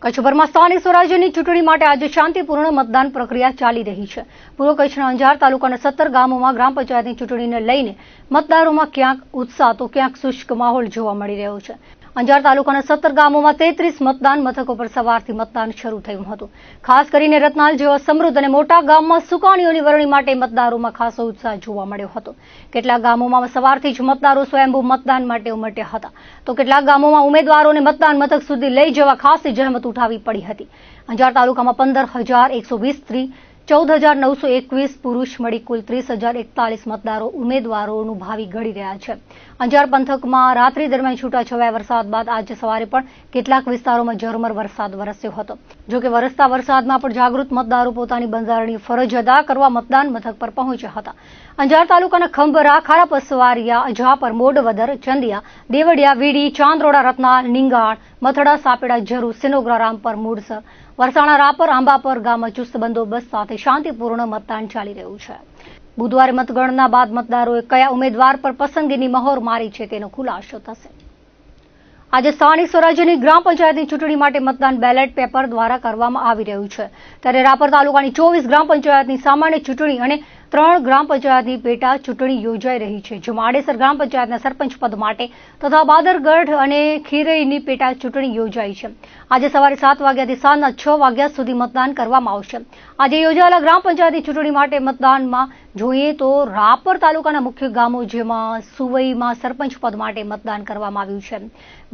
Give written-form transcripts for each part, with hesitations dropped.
કચ્છભરમાં સ્થાનિક સ્વરાજ્યની ચૂંટણી માટે આજે શાંતિપૂર્ણ મતદાન પ્રક્રિયા ચાલી રહી છે. પૂર્વ કચ્છના અંજાર તાલુકાના 17 ગામોમાં ગ્રામ પંચાયતની ચૂંટણીને લઈને મતદારોમાં ક્યાંક ઉત્સાહ તો ક્યાંક શુષ્ક માહોલ જોવા મળી રહ્યો છે. અંજાર તાલુકાના 17 ગામોમાં 33 મતદાન મથકો પર સવારથી મતદાન શરૂ થયું હતું. ખાસ કરીને રત્નાલ જેવા સમૃદ્ધ અને મોટા ગામમાં સુકાનીઓની વરણી માટે મતદારોમાં ખાસો ઉત્સાહ જોવા મળ્યો હતો. કેટલાક ગામોમાં સવારથી જ મતદારો સ્વયંભૂ મતદાન માટે ઉમટ્યા હતા, તો કેટલાક ગામોમાં ઉમેદવારોને મતદાન મથક સુધી લઈ જવા ખાસી જહેમત ઉઠાવવી પડી હતી. અંજાર તાલુકામાં 15,120 સ્ત્રી, 14,921 પુરુષ મળી કુલ 30,041 મતદારો ઉમેદવારોનું ભાવિ ઘડી રહ્યા છે. અંજાર પંથકમાં રાત્રિ દરમિયાન છૂટાછવાયા વરસાદ બાદ આજે સવારે પણ કેટલાક વિસ્તારોમાં ઝરમર વરસાદ વરસ્યો હતો. જોકે વરસતા વરસાદમાં પણ જાગૃત મતદારો પોતાની બંધારણીય ફરજ અદા કરવા મતદાન મથક પર પહોંચ્યા હતા. અંજાર તાલુકાના ખંભરા, ખારાપસવારિયા, અજાપર, મોડવદર, ચંદિયા, દેવડિયા, વીડી, ચાંદરોડા, રત્નાલ, નીંગાળ, મથડા, સાપેડા, ઝરુ, સિનોગ્રા, રામપર, મૂળસર, વરસાણા, રાપર, આંબાપર ગામમાં ચુસ્ત બંદોબસ્ત સાથે શાંતિપૂર્ણ મતદાન ચાલી રહ્યું છે. બુધવારે મતગણના બાદ મતદારોએ કયા ઉમેદવાર પર પસંદગીની મહોર મારી છે તેનો ખુલાસો થશે. આજે સ્થાનિક સ્વરાજ્યની ગ્રામ પંચાયતની ચૂંટણી માટે મતદાન બેલેટ પેપર દ્વારા કરવામાં આવી રહ્યું છે. ત્યારે રાપર તાલુકાની 24 ગ્રામ પંચાયતની સામાન્ય ચૂંટણી અને 3 ગ્રામ પંચાયતની પેટા ચૂંટણી યોજાઈ રહી છે, જેમાં આડેસર ગ્રામ પંચાયતના સરપંચ પદ માટે તથા બાદરગઢ અને ખીરઈની પેટા ચૂંટણી યોજાઈ છે. આજે સવારે 7 વાગ્યાથી સાંજના 6 વાગ્યા સુધી મતદાન કરવામાં આવશે. આજે યોજાયેલા ગ્રામ પંચાયતની ચૂંટણી માટે મતદાનમાં જોઈએ તો રાપર તાલુકાના મુખ્ય ગામો જેમાં સુવઈમાં સરપંચ પદ માટે મતદાન કરવામાં આવ્યું છે.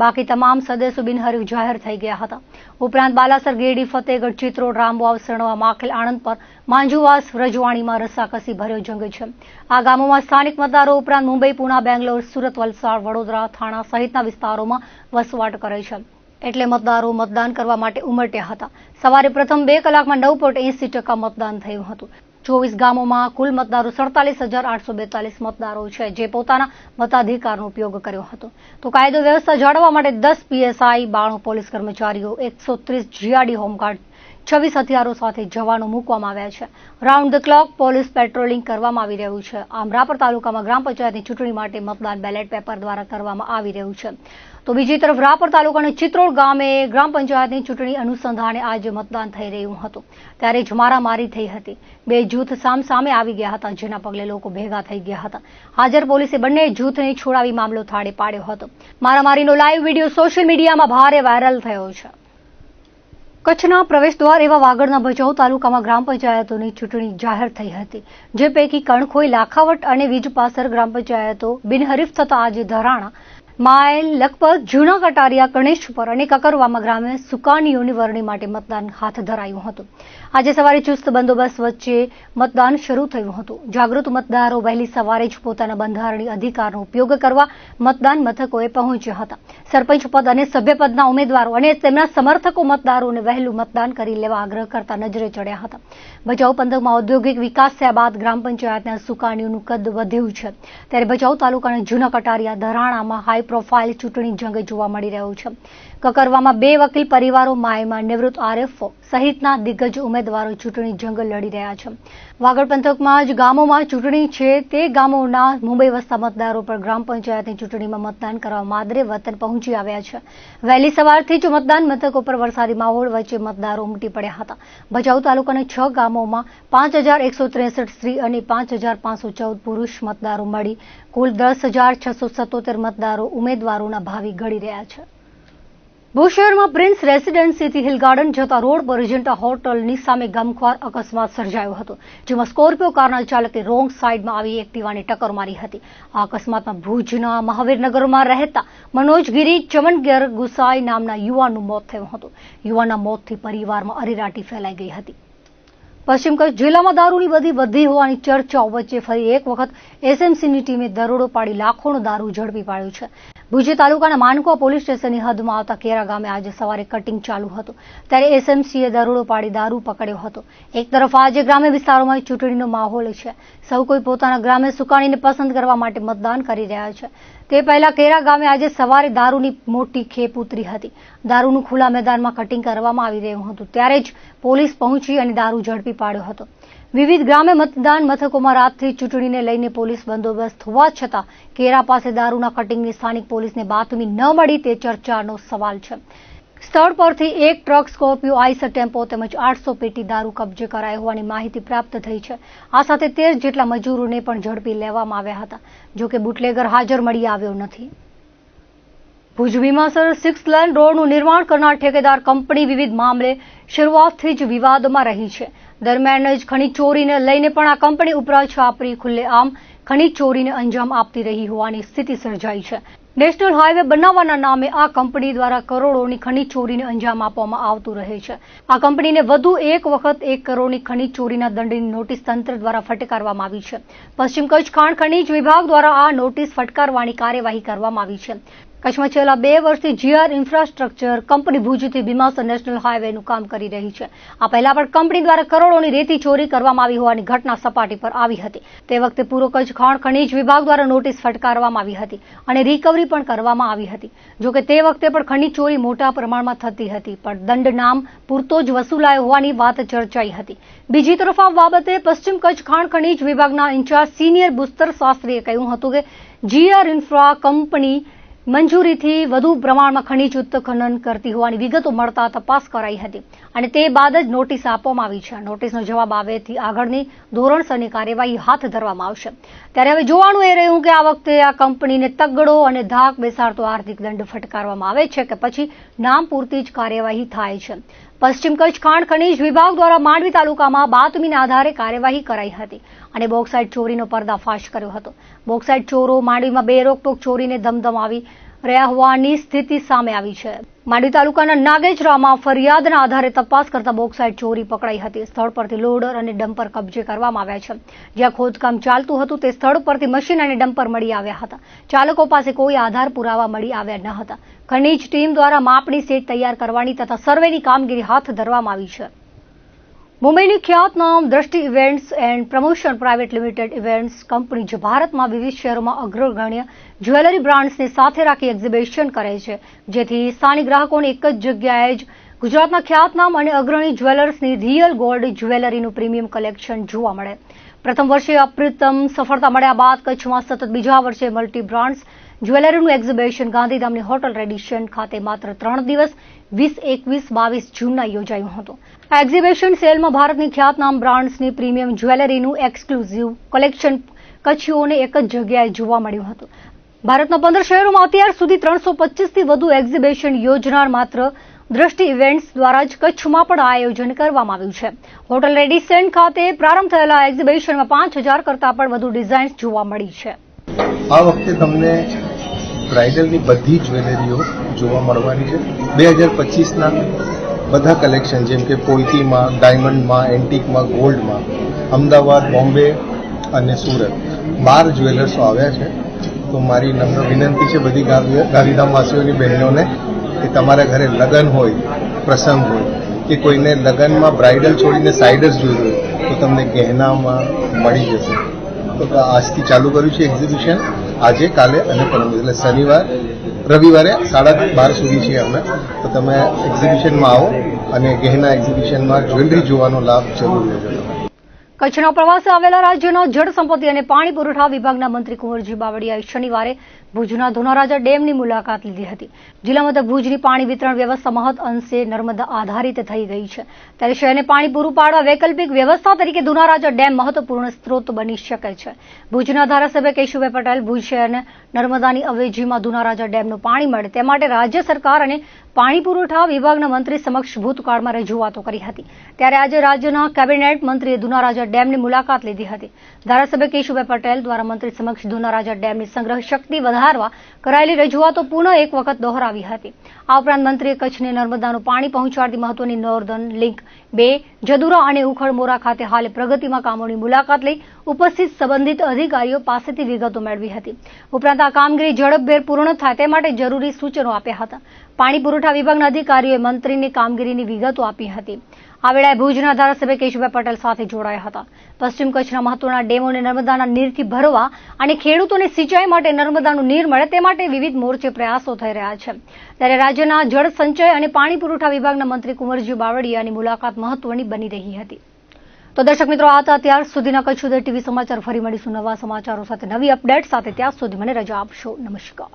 બાકી તમામ સદસ્યો બિનહરીફ જાહેર થઈ ગયા હતા. ઉપરાંત બાલાસર, ગેડી, ફતેગઢ, ચિત્રોડ, રામવાવ, સણવા, માખેલ, આણંદ પર માંજુવાસ, રજવાણીમાં રસાકસી ભર્યો જંગ છે. આ ગામોમાં સ્થાનિક મતદારો ઉપરાંત મુંબઈ, પુના, બેંગ્લોર, સુરત, વલસાડ, વડોદરા, થાણા સહિતના વિસ્તારોમાં વસવાટ કરે છે. એટલે મતદારો મતદાન કરવા માટે ઉમટ્યા હતા. સવારે પ્રથમ 2 કલાકમાં 9.80% મતદાન થયું હતું. 24 ગામોમાં કુલ મતદારો 47,842 મતદારો છે, જે પોતાના મતાધિકારનો ઉપયોગ કર્યો હતો. તો કાયદો વ્યવસ્થા જાળવવા માટે 10 PSI, 92 પોલીસ કર્મચારીઓ, 130 GRD હોમગાર્ડ, 26 હથિયારો સાથે જવાનો મૂકવામાં આવ્યા છે. Round the clock police patrolling કરવામાં આવી રહ્યું છે. આમ રાપર તાલુકામાં ગ્રામ પંચાયતની ચૂંટણી માટે મતદાન બેલેટ પેપર દ્વારા કરવામાં આવી રહ્યું છે. તો બીજી તરફ રાપર તાલુકાના ચિત્રોડ ગામે ગ્રામ પંચાયતની ચૂંટણી અનુસંધાને આજે મતદાન થઈ રહ્યું હતું. ત્યારે જ મારામારી થઈ હતી. 2 જૂથ સામે આવી ગયા હતા, જેના પગલે લોકો ભેગા થઈ ગયા હતા. હાજર પોલીસે બંને જૂથને છોડાવી મામલો થાળે પાડ્યો હતો. મારામારીનો લાઈવ વિડીયો સોશિયલ મીડિયામાં ભારે વાયરલ થયો છે. કચ્છના પ્રવેશદ્વાર એવા વાગડના ભચાઉ તાલુકામાં ગ્રામ પંચાયતોની ચૂંટણી જાહેર થઈ હતી, જે પૈકી કણખોઈ, લાખાવટ અને વીજપાસર ગ્રામ પંચાયતો બિનહરીફ થતા આજે ધરાણા, માયલ, લખપત, જૂના કટારિયા, ગણેશપર અને કકરવામાં ગ્રામે સુકાનીઓની વરણી માટે મતદાન હાથ ધરાયું હતું. આજે સવારે ચુસ્ત બંદોબસ્ત વચ્ચે મતદાન શરૂ થયું હતું. જાગૃત મતદારો વહેલી સવારે જ પોતાના બંધારણીય અધિકારનો ઉપયોગ કરવા મતદાન મથકોએ પહોંચ્યા હતા. સરપંચ પદ અને સભ્યપદના ઉમેદવારો અને તેમના સમર્થકો મતદારોને વહેલું મતદાન કરી લેવા આગ્રહ કરતા નજરે ચડ્યા હતા. ભચાઉ પંથકમાં ઔદ્યોગિક વિકાસ થયા બાદ ગ્રામ પંચાયતના સુકાનીઓનું કદ વધ્યું છે. ત્યારે ભચાઉ તાલુકાના જૂના કટારિયા, ધરાણામાં હાઈ પ્રોફાઇલ ચૂંટણી જંગ જોવા મળી રહ્યો છે. કકરવામાં 2 વકીલ પરિવારો, માયમાં નિવૃત્ત RFO સહિતના દિગ્ગજ ઉમેદવારો ચૂંટણી જંગ લડી રહ્યા છે. વાગડ પંથકમાં જ ગામોમાં ચૂંટણી છે, તે ગામોના મુંબઈ વસતા મતદારો પર ગ્રામ પંચાયતની ચૂંટણીમાં મતદાન કરવા માદરે વતન પહોંચી આવ્યા છે. વહેલી સવારથી જ મતદાન મથકો પર વરસાદી માહોલ વચ્ચે મતદારો ઉમટી પડ્યા હતા. ભચાઉ તાલુકાના 6 ગામોમાં 5,163 સ્ત્રી અને 5,514 પુરુષ મતદારો મળી કુલ 10,677 મતદારો ઉમેદવારોના ભાવિ ઘડી રહ્યા છે. ભુજ શહેરમાં પ્રિન્સ રેસિડેન્સીથી હિલ ગાર્ડન જતા રોડ પર એજન્ટા હોટલની સામે ગમખ્વાર અકસ્માત સર્જાયો હતો, જેમાં સ્કોર્પિયો કારના ચાલકે રોંગ સાઈડમાં આવી એક્ટિવાને ટક્કર મારી હતી. આ અકસ્માતમાં ભુજના મહાવીરનગરમાં રહેતા મનોજગીરી ચમનગર ગુસાઈ નામના યુવાનનું મોત થયું હતું. યુવાનના મોતથી પરિવારમાં અરેરાટી ફેલાઈ ગઈ હતી. પશ્ચિમ કચ્છ જિલ્લામાં દારૂની વધી હોવાની ચર્ચાઓ વચ્ચે ફરી એક વખત SMCની ટીમે દરોડો પાડી લાખોનો દારૂ ઝડપી પાડ્યો છે. ભુજ તાલુકાના માનકુવા પોલીસ સ્ટેશનની હદમાં આવતા કેરા ગામે આજે સવારે કટિંગ ચાલુ હતું, ત્યારે SMCએ દરોડો પાડી દારૂ પકડ્યો હતો. એક તરફ આજે ગ્રામ્ય વિસ્તારોમાં ચૂંટણીનો માહોલ છે. સૌ કોઈ પોતાના ગ્રામે સુકાનીને પસંદ કરવા માટે મતદાન કરી રહ્યા છે. તે પહેલા કેરા ગામે આજે સવારે દારૂની મોટી ખેપ ઉતરી હતી. દારૂનું ખુલ્લા મેદાનમાં કટિંગ કરવામાં આવી રહ્યું હતું, ત્યારે જ પોલીસ પહોંચી અને દારૂ ઝડપી પાડ્યો હતો. વિવિધ ગ્રામ્ય મતદાન મથકોમાં રાતથી ચૂંટણીને લઈને પોલીસ બંદોબસ્ત હોવા છતાં કેરા પાસે દારૂના કટિંગની સ્થાનિક પોલીસને બાતમી ન મળી તે ચર્ચાનો સવાલ છે. સ્થળ પરથી એક ટ્રક, સ્કોર્પિયો, આઈસર ટેમ્પો તેમજ 800 પેટી દારૂ કબજે કરાયો હોવાની માહિતી પ્રાપ્ત થઈ છે. આ સાથે 13 જેટલા મજૂરોને પણ ઝડપી લેવામાં આવ્યા હતા. જો કે બુટલેગર હાજર મળી આવ્યો નથી. ભુજ ભીમાસર 6 લેન રોડનું નિર્માણ કરનાર ઠેકેદાર કંપની વિવિધ મામલે શરૂઆતથી જ વિવાદમાં રહી છે. દરમિયાન જ ખનીજ ચોરીને લઈને પણ આ કંપની ઉપરા છાપરી ખુલ્લેઆમ ખનીજ ચોરીને અંજામ આપતી રહી હોવાની સ્થિતિ સર્જાઈ છે. નેશનલ હાઈવે બનાવવાના નામે આ કંપની દ્વારા કરોડોની ખનીજ ચોરીને અંજામ આપવામાં આવતું રહે છે. આ કંપનીને વધુ એક વખત 1 કરોડની ખનીજ ચોરીના દંડની નોટિસ તંત્ર દ્વારા ફટકારવામાં આવી છે. પશ્ચિમ કચ્છ ખાણ ખનીજ વિભાગ દ્વારા આ નોટિસ ફટકારવાની કાર્યવાહી કરવામાં આવી છે. કચ્છમાં છેલ્લા 2 વર્ષથી જીઆર ઇન્ફ્રાસ્ટ્રક્ચર કંપની ભુજથી ભીમાસર નેશનલ હાઈવેનું કામ કરી રહી છે. આ પહેલા પણ કંપની દ્વારા કરોડોની રેતી ચોરી કરવામાં આવી હોવાની ઘટના સપાટી પર આવી હતી. તે વખતે પૂર્વ કચ્છ ખાણ ખનીજ વિભાગ દ્વારા નોટિસ ફટકારવામાં આવી હતી અને રિકવરી પણ કરવામાં આવી હતી. જોકે તે વખતે પણ ખનીજ ચોરી મોટા પ્રમાણમાં થતી હતી, પણ દંડ નામ પૂરતો જ વસૂલાયો હોવાની વાત ચર્ચાઈ હતી. બીજી તરફ આ બાબતે પશ્ચિમ કચ્છ ખાણ ખનીજ વિભાગના ઇન્ચાર્જ સિનિયર ભૂસ્તર શાસ્ત્રીએ કહ્યું હતું કે જીઆર ઇન્ફ્રા કંપની મંજૂરીથી વધુ પ્રમાણમાં ખનીજ ઉત્ખનન કરતી હોવાની વિગતો મળતા તપાસ કરાઈ હતી અને તે બાદ જ નોટિસ આપવામાં આવી છે. નોટિસનો જવાબ આવેથી આગળની ધોરણસરની કાર્યવાહી હાથ ધરવામાં આવશે. ત્યારે હવે જોવાનું એ રહ્યું કે આ વખતે આ કંપનીને તગડો અને ધાક બેસાડતો આર્થિક દંડ ફટકારવામાં આવે છે કે પછી નામ પૂરતી જ કાર્યવાહી થાય છે. પશ્ચિમ કચ્છ ખાણ ખનીજ વિભાગ દ્વારા માંડવી તાલુકામાં બાતમીના આધારે કાર્યવાહી કરાઈ હતી અને બોક્સાઇટ ચોરીનો પર્દાફાશ કર્યો હતો. બોક્સાઇટ ચોરો માંડવીમાં બેરોકટોક ચોરીને ધમધમાવી રહ્યા હોવાની સ્થિતિ સામે આવી છે. માંડવી તાલુકાના નાગેજરામાં ફરિયાદના આધારે તપાસ કરતા બોક્સાઇટ ચોરી પકડાઈ હતી. સ્થળ પરથી લોડર અને ડમ્પર કબજે કરવામાં આવ્યા છે. જ્યાં ખોદકામ ચાલતું હતું તે સ્થળ પરથી મશીન અને ડમ્પર મળી આવ્યા હતા. ચાલકો પાસે કોઈ આધાર પુરાવા મળી આવ્યા ન હતા. ખનીજ ટીમ દ્વારા માપણી સેટ તૈયાર કરવાની તથા સર્વેની કામગીરી હાથ ધરવામાં આવી છે. મુંબઈની ખ્યાતનામ દ્રષ્ટિ events and promotion private limited events company જે ભારતમાં વિવિધ શહેરોમાં અગ્રગણ્ય જ્વેલરી બ્રાન્ડ્સને સાથે રાખી એક્ઝિબિશન કરે છે, જેથી સ્થાનિક ગ્રાહકોને એક જ જગ્યાએ જ ગુજરાતના ખ્યાતનામ અને અગ્રણી જ્વેલર્સની રિયલ ગોલ્ડ જ્વેલરીનું પ્રીમિયમ કલેક્શન જોવા મળે. પ્રથમ વર્ષે અપ્રતિમ સફળતા મળ્યા બાદ કચ્છમાં સતત બીજા વર્ષે multi brands જ્વેલરીનું exhibition ગાંધીધામની hotel Radisson ખાતે માત્ર 3 દિવસ 20, 21, 22 જૂનના યોજાયું હતું. આ એક્ઝિબિશન સેલમાં ભારતની ખ્યાતનામ બ્રાન્ડ્સની પ્રીમિયમ જ્વેલરીનું એક્સક્લુઝિવ કલેક્શન કચ્છીઓને એક જ જગ્યાએ જોવા મળ્યું હતું. ભારતના 15 શહેરોમાં અત્યાર સુધી 325થી વધુ એક્ઝિબિશન યોજનાર માત્ર દ્રષ્ટિ ઇવેન્ટ્સ દ્વારા જ કચ્છમાં પણ આયોજન કરવામાં આવ્યું છે. હોટલ રેડિસન ખાતે પ્રારંભ થયેલા એક્ઝિબિશનમાં 5000 કરતાં પણ વધુ ડિઝાઇન્સ જોવા મળી છે. આ વખતે તમને બ્રાઇડલની બધી જ્વેલરીઓ જોવા મળવાની છે. 2025ના બધા કલેક્શન જેમ કે પોલકીમાં, ડાયમંડમાં, એન્ટિકમાં, ગોલ્ડમાં અમદાવાદ, બોમ્બે અને સુરત 12 જ્વેલર્સો આવ્યા છે. તો મારી નમ્ર વિનંતી છે બધી ગાંધીધામવાસીઓની બહેનોને કે તમારા ઘરે લગ્ન હોય, પ્રસંગ હોય કે કોઈને લગ્નમાં બ્રાઇડલ છોડીને સાઇડર્સ જોઈ હોય તો તમને ગહેનામાં મળી જશે. તો આજથી ચાલુ કર્યું છે એક્ઝિબિશન. આજે, કાલે અને પરમ એટલે શનિવાર, રવિવારે 12:30 સુધી છીએ અમે. તો તમે એક્ઝિબિશનમાં આવો અને ગહેના એક્ઝિબિશનમાં જ્વેલરી જોવાનો લાભ જરૂર લેજો. કચ્છના પ્રવાસે આવેલા રાજ્યના જળ સંપત્તિ અને પાણી પુરવઠા વિભાગના મંત્રી કુંવરજી બાવળિયાએ શનિવારે ભુજના ધોનારાજા ડેમની મુલાકાત લીધી હતી. જિલ્લા મથક ભુજની પાણી વિતરણ વ્યવસ્થા મહદ અંશે નર્મદા આધારિત થઈ ગઈ છે, ત્યારે શહેરને પાણી પૂરું પાડવા વૈકલ્પિક વ્યવસ્થા તરીકે ધોનારાજા ડેમ મહત્વપૂર્ણ સ્ત્રોત બની શકે છે. ભુજના ધારાસભ્ય કેશુભાઈ પટેલ ભુજ શહેરને નર્મદાની અવેજીમાં ધોનારાજા ડેમનું પાણી મળે તે માટે રાજ્ય સરકાર અને પાણી પુરવઠા વિભાગના મંત્રી સમક્ષ ભૂતકાળમાં રજૂઆતો કરી હતી. ત્યારે આજે રાજ્યના કેબિનેટ મંત્રીએ ધોનારાજા ડેમની મુલાકાત લીધી હતી. ધારાસભ્ય કેશુભાઈ પટેલ દ્વારા મંત્રી સમક્ષ ધોનારાજા ડેમની સંગ્રહ શક્તિ વધારવા કરાયેલી રજૂઆતો પુનઃ એક વખત દોહરાવી હતી. આ ઉપરાંત મંત્રીએ કચ્છને નર્મદાનું પાણી પહોંચાડતી મહત્વની નોર્ધન લિંક 2, જદુરા અને ઉખડમોરા ખાતે હાલ પ્રગતિમાં કામોની મુલાકાત લઈ ઉપસ્થિત સંબંધિત અધિકારીઓ પાસેથી વિગતો મેળવી હતી. ઉપરાંત આ કામગીરી ઝડપભેર પૂર્ણ થાય તે માટે જરૂરી સૂચનો આપ્યા હતા. પાણી પુરવઠા વિભાગના અધિકારીઓએ મંત્રીની કામગીરીની વિગતો આપી હતી. આ વેળાએ ભુજના ધારાસભ્ય કેશુભાઈ પટેલ સાથે જોડાયા હતા. પશ્ચિમ કચ્છના મહત્વના ડેમોને નર્મદાના નીરથી ભરવા અને ખેડૂતોને સિંચાઈ માટે નર્મદાનું નીર મળે તે માટે વિવિધ મોરચે પ્રયાસો થઈ રહ્યા છે. ત્યારે રાજ્યના જળ સંચય અને પાણી પુરવઠા વિભાગના મંત્રી કુંવરજી બાવળિયાની મુલાકાત મહત્વની બની રહી હતી. તો દર્શક મિત્રો, આ હતા અત્યાર સુધીના કચ્છ ઉદય ટીવી સમાચાર. ફરી મળીશું નવા સમાચારો સાથે, નવી અપડેટ સાથે. ત્યાં સુધી મને રજા આપશો. નમસ્કાર.